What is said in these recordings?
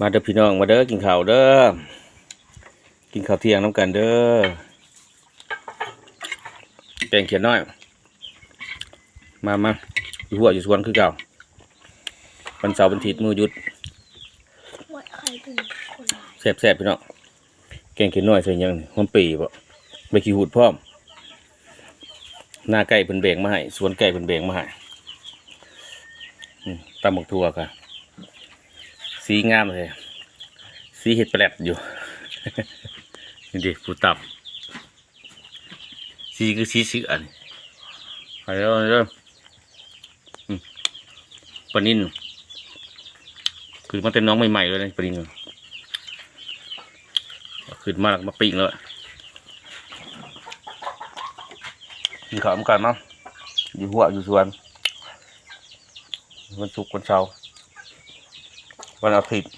มาเด้อพี่น้องมาเด้อกินข้าวเด้อกินข้าวเที่ยงน้ำกันเด้อแกงเขียดน้อยมาอยู่หัวอยู่สวนคือเก่าวันเสาร์วันอาทิตย์มื้อหยุดแซ่บพี่น้องแกงเขียดน้อยใส่ยังหอมปีบ่ใบขี้หูดพร้อมหน้าไก่เพิ่นแบ่งมาให้สวนไก่เพิ่นแบ่งมาให้ตำบักทั่วค่ะสีงามเลยสีเห็ดแปลกอยู่ นี่ดิผู้ตับสีคือสีเสือนี่ไปเริ่มปลานิ่นคือมันเป็นน้องใหม่ๆเลยนะปลานิ่นขึ้นมาแล้วมาปิ้งแล้วกินข้าวเหมือนกันมั้งอยู่หัวอยู่สวนวันศุกร์วันเสาร์วันอาทิตย์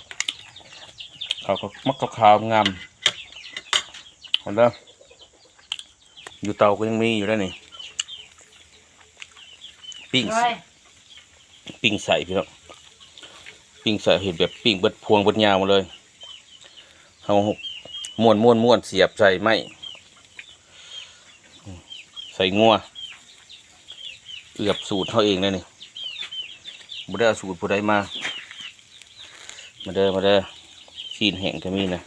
เขาก็มักขาวงามเห็นไหมอยู่เตาก็ยังมีอยู่แล้วนี่ปิ้งใส่พี่น้องปิ้งใส่เห็ดแบบปิ้งเบิดพวงเบิดยาวมาเลยเอาม้วนเสียบใส่ไม้ใส่งัวเอือบสูตรเขาเองเลยนี่บ่ได้เอาสูตรผู้ใดมาเด้อซีนแห้งก็มีนะ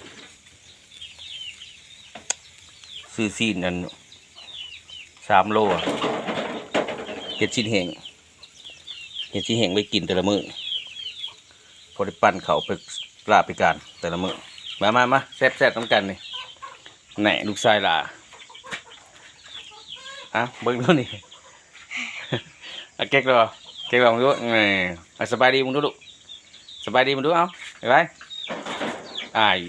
ซื้อซีนนั่น3 โลเห็ดซีนแห้งไปกินแต่ละมื้อพอได้ปั้นเขาไปลาบไปการแต่ละมื้อมาแซ่บน้ำกันนี่แหน่ลูกชายล่ะเบิ่งดูนี่ เก๊กเลยมึงดูสบายดีมึงดูลูกสบายดีมึงดูเอาไปอ้าย